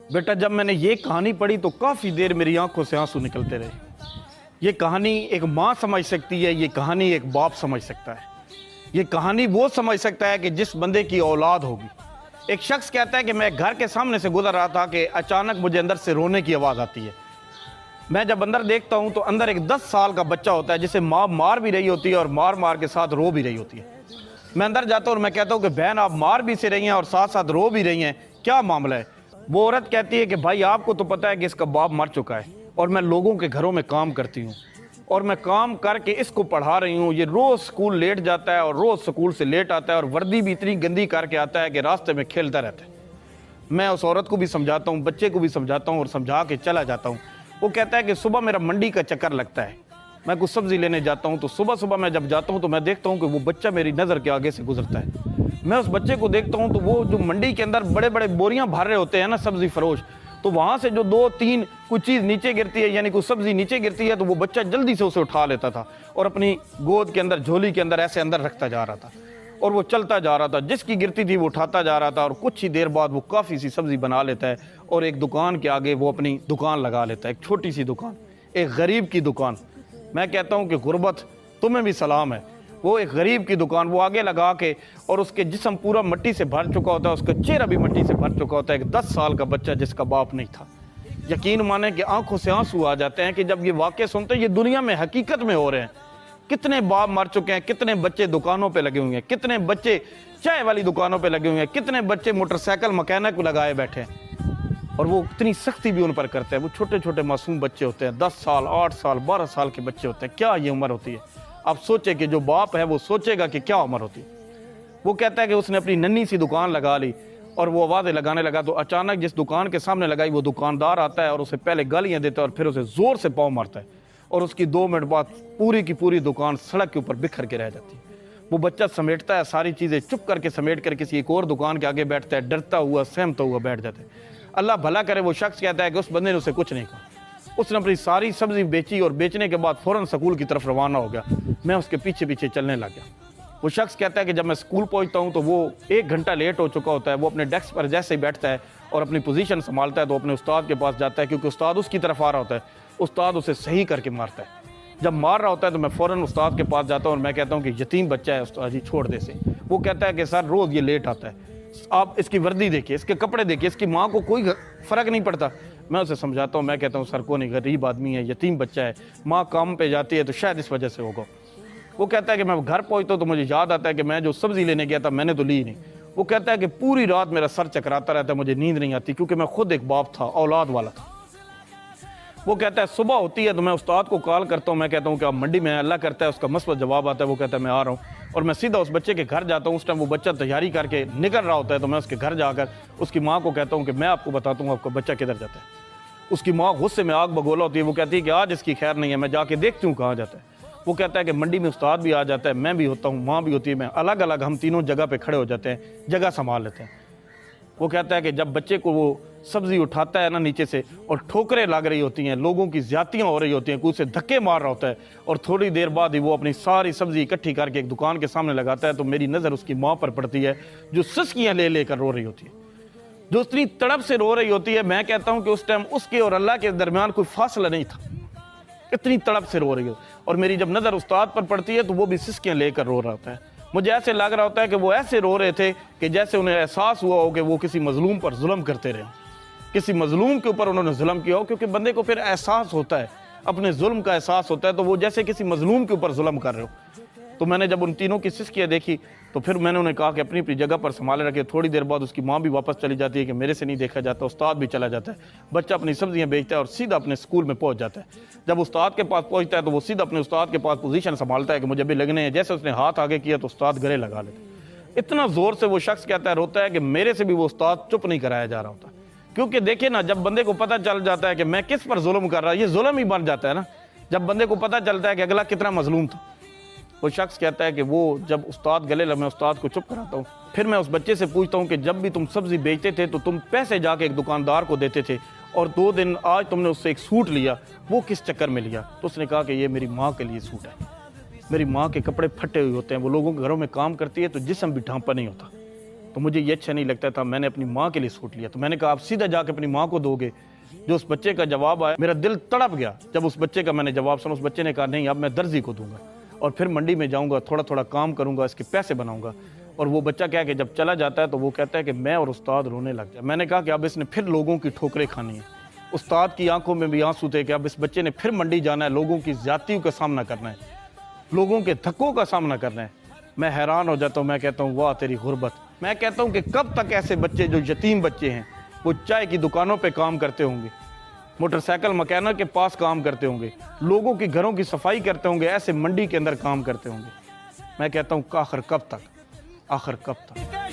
बेटा, जब मैंने ये कहानी पढ़ी तो काफ़ी देर मेरी आंखों से आंसू निकलते रहे। ये कहानी एक माँ समझ सकती है, ये कहानी एक बाप समझ सकता है, ये कहानी वो समझ सकता है कि जिस बंदे की औलाद होगी। एक शख्स कहता है कि मैं घर के सामने से गुजर रहा था कि अचानक मुझे अंदर से रोने की आवाज़ आती है। मैं जब अंदर देखता हूँ तो अंदर एक 10 साल का बच्चा होता है जिसे माँ मार भी रही होती है और मार मार के साथ रो भी रही होती है। मैं अंदर जाता हूँ और मैं कहता हूँ कि बहन, आप मार भी से रही हैं और साथ साथ रो भी रही हैं, क्या मामला है? वो औरत कहती है कि भाई, आपको तो पता है कि इसका बाप मर चुका है और मैं लोगों के घरों में काम करती हूँ और मैं काम करके इसको पढ़ा रही हूँ। ये रोज़ स्कूल लेट जाता है और रोज़ स्कूल से लेट आता है और वर्दी भी इतनी गंदी करके आता है कि रास्ते में खेलता रहता है। मैं उस औरत को भी समझाता हूँ, बच्चे को भी समझाता हूँ और समझा के चला जाता हूँ। वो कहता है कि सुबह मेरा मंडी का चक्कर लगता है, मैं कुछ सब्ज़ी लेने जाता हूँ, तो सुबह सुबह मैं जब जाता हूँ तो मैं देखता हूँ कि वो बच्चा मेरी नज़र के आगे से गुजरता है। मैं उस बच्चे को देखता हूँ तो वो जो मंडी के अंदर बड़े बड़े बोरियां भर रहे होते हैं ना सब्ज़ी फरोश, तो वहाँ से जो 2-3 कुछ चीज़ नीचे गिरती है, यानी कुछ सब्ज़ी नीचे गिरती है, तो वो बच्चा जल्दी से उसे उठा लेता था और अपनी गोद के अंदर, झोली के अंदर ऐसे अंदर रखता जा रहा था और वो चलता जा रहा था। जिसकी गिरती थी वो उठाता जा रहा था और कुछ ही देर बाद वो काफ़ी सी सब्ज़ी बना लेता है और एक दुकान के आगे वो अपनी दुकान लगा लेता है, एक छोटी सी दुकान, एक गरीब की दुकान। मैं कहता हूँ कि गुर्बत तुम्हें भी सलाम है। वो एक गरीब की दुकान वो आगे लगा के, और उसके जिस्म पूरा मिट्टी से भर चुका होता है, उसका चेहरा भी मिट्टी से भर चुका होता है। एक 10 साल का बच्चा जिसका बाप नहीं था। यकीन माने कि आंखों से आंसू आ जाते हैं कि जब ये वाक़े सुनते हैं, ये दुनिया में हकीकत में हो रहे हैं। कितने बाप मर चुके हैं, कितने बच्चे दुकानों पे लगे हुए हैं, कितने बच्चे चाय वाली दुकानों पे लगे हुए हैं, कितने बच्चे मोटरसाइकिल मैकेनिक लगाए बैठे हैं और वो इतनी सख्ती भी उन पर करते हैं। वो छोटे छोटे मासूम बच्चे होते हैं, 10 साल, 8 साल, 12 साल के बच्चे होते हैं। क्या ये उम्र होती है? आप सोचे कि जो बाप है वो सोचेगा कि क्या उम्र होती है। वो कहता है कि उसने अपनी नन्ही सी दुकान लगा ली और वो आवाज़ें लगाने लगा, तो अचानक जिस दुकान के सामने लगाई वो दुकानदार आता है और उसे पहले गालियाँ देता है और फिर उसे ज़ोर से पाँव मारता है और उसकी 2 मिनट बाद पूरी की पूरी दुकान सड़क के ऊपर बिखर के रह जाती है। वो बच्चा समेटता है सारी चीज़ें, चुप करके समेट कर किसी एक और दुकान के आगे बैठता है, डरता हुआ, सहमता हुआ बैठ जाता है। अल्लाह भला करे, वो शख्स कहता है कि उस बंदे ने उसे कुछ नहीं कहा। उसने अपनी सारी सब्ज़ी बेची और बेचने के बाद फ़ौरन स्कूल की तरफ रवाना हो गया। मैं उसके पीछे पीछे चलने लग गया। वो शख्स कहता है कि जब मैं स्कूल पहुंचता हूं तो वो 1 घंटा लेट हो चुका होता है। वो अपने डेस्क पर जैसे ही बैठता है और अपनी पोजीशन संभालता है तो अपने उस्ताद के पास जाता है, क्योंकि उस्ताद उसकी तरफ आ रहा होता है। उस्ताद उसे सही करके मारता है। जब मार रहा होता है तो मैं फ़ौरन उस्ताद के पास जाता हूं और मैं कहता हूं कि यतीम बच्चा है उस्ताद जी, छोड़ दे से। वो कहता है कि सर, रोज़ ये लेट आता है, आप इसकी वर्दी देखिए, इसके कपड़े देखिए, इसकी माँ को कोई फ़र्क नहीं पड़ता। मैं उसे समझाता हूँ, मैं कहता हूँ सर को नहीं, गरीब आदमी है, यतीम बच्चा है, माँ काम पे जाती है तो शायद इस वजह से होगा। वो कहता है कि मैं घर पहुँचता हूँ तो मुझे याद आता है कि मैं जो सब्ज़ी लेने गया था मैंने तो ली नहीं। वो कहता है कि पूरी रात मेरा सर चकराता रहता है, मुझे नींद नहीं आती, क्योंकि मैं खुद एक बाप था, औलाद वाला था। वो कहता है सुबह होती है तो मैं उस्ताद को कॉल करता हूँ, मैं कहता हूँ कि आप मंडी में हैं। अल्लाह करता है उसका मस्बत जवाब आता है। वो कहता है मैं आ रहा हूँ और मैं सीधा उस बच्चे के घर जाता हूँ। उस टाइम वो बच्चा तैयारी करके निकल रहा होता है, तो मैं उसके घर जाकर उसकी माँ को कहता हूँ कि मैं आपको बताता हूँ आपका बच्चा किधर जाता है। उसकी माँ गुस्से में आग बगोला होती है। वो कहती है कि आज इसकी खैर नहीं है, मैं जाके देखती हूँ कहाँ जाता है। वो कहता है कि मंडी में उस्ताद भी आ जाता है, मैं भी होता हूँ, माँ भी होती है, मैं अलग अलग, हम तीनों जगह पे खड़े हो जाते हैं, जगह संभाल लेते हैं। वो कहता है कि जब बच्चे को वो सब्ज़ी उठाता है ना नीचे से और ठोकरें लग रही होती हैं, लोगों की ज़्यादतियाँ हो रही होती हैं, कोई उसे धक्के मार रहा होता है और थोड़ी देर बाद ही वो अपनी सारी सब्ज़ी इकट्ठी करके एक दुकान के सामने लगाता है, तो मेरी नज़र उसकी माँ पर पड़ती है जो सिसकियाँ ले लेकर रो रही होती है, जो इतनी तड़प से रो रही होती है। मैं कहता हूँ कि उस टाइम उसके और अल्लाह के दरमियान कोई फासला नहीं था, इतनी तड़प से रो रही हो। और मेरी जब नज़र उस्ताद पर पड़ती है तो वो भी सिसकियाँ लेकर रो रहा होता है। मुझे ऐसे लग रहा होता है कि वो ऐसे रो रहे थे कि जैसे उन्हें एहसास हुआ हो कि वो किसी मजलूम पर जुल्म करते रहे, किसी मजलूम के ऊपर उन्होंने जुल्म किया हो। क्योंकि बंदे को फिर एहसास होता है, अपने जुल्म का एहसास होता है, तो वो जैसे किसी मजलूम के ऊपर जुल्म कर रहे हो। तो मैंने जब उन तीनों की सिसकियाँ देखी तो फिर मैंने उन्हें कहा कि अपनी अपनी जगह पर संभाले रखे। थोड़ी देर बाद उसकी माँ भी वापस चली जाती है कि मेरे से नहीं देखा जाता, उस्ताद भी चला जाता है। बच्चा अपनी सब्जियाँ बेचता है और सीधा अपने स्कूल में पहुँच जाता है। जब उस्ताद के पास पहुँचता है तो वो सीधा अपने उस्ताद के पास पोजीशन संभालता है कि मुझे भी लगने हैं। जैसे उसने हाथ आगे किया तो उस्ताद गले लगा लेते। इतना ज़ोर से वो शख्स कहता है, रोता है कि मेरे से भी वो उस्ताद चुप नहीं कराया जा रहा होता। क्योंकि देखिए ना, जब बंदे को पता चल जाता है कि मैं किस पर जुल्म कर रहा है, ये जुल्म ही बन जाता है ना। जब बंदे को पता चलता है कि अगला कितना मजलूम था। वो शख्स कहता है कि वो जब उस्ताद गले लगे, मैं उस्ताद को चुप कराता हूँ। फिर मैं उस बच्चे से पूछता हूँ कि जब भी तुम सब्ज़ी बेचते थे तो तुम पैसे जाके एक दुकानदार को देते थे, और 2 दिन आज तुमने उससे एक सूट लिया, वो किस चक्कर में लिया? तो उसने कहा कि ये मेरी माँ के लिए सूट है, मेरी माँ के कपड़े फटे हुए होते हैं, वो लोगों के घरों में काम करती है तो जिस्म भी ढांपा नहीं होता। تو مجھے یہ اچھا نہیں لگتا تھا. میں نے اپنی ماں کے لیے سوٹ لیا. تو میں نے کہا آپ سیدھا جا کے اپنی ماں کو دو گے. جو اس بچے کا جواب آیا, میرا دل تڑپ گیا جب اس بچے کا میں نے جواب سنا. اس بچے نے کہا نہیں اب میں درزی کو دوں گا اور پھر منڈی میں جاؤں گا, تھوڑا تھوڑا کام کروں گا, اس کے پیسے بناؤں گا. اور وہ بچہ کیا کہ جب چلا جاتا ہے تو وہ کہتا ہے کہ میں اور استاد رونے لگ جائے. میں نے کہا کہ اب اس نے پھر لوگوں کی ٹھوکریں کھانی ہیں. استاد کی آنکھوں میں بھی آنسو تھے کہ اب اس بچے نے پھر منڈی جانا ہے, لوگوں کی زیادتیوں کا سامنا کرنا ہے, لوگوں کے دھکوں کا سامنا کرنا ہے. میں حیران ہو جاتا ہوں. میں کہتا ہوں واہ تیری غربت. میں کہتا ہوں کہ کب تک ایسے بچے جو یتیم بچے ہیں وہ چائے کی دکانوں پہ کام کرتے ہوں گے, موٹر سائیکل مکینک کے پاس کام کرتے ہوں گے, لوگوں کی گھروں کی صفائی کرتے ہوں گے, ایسے منڈی کے اندر کام کرتے ہوں گے. میں کہتا ہوں کہ آخر کب تک, آخر کب تک.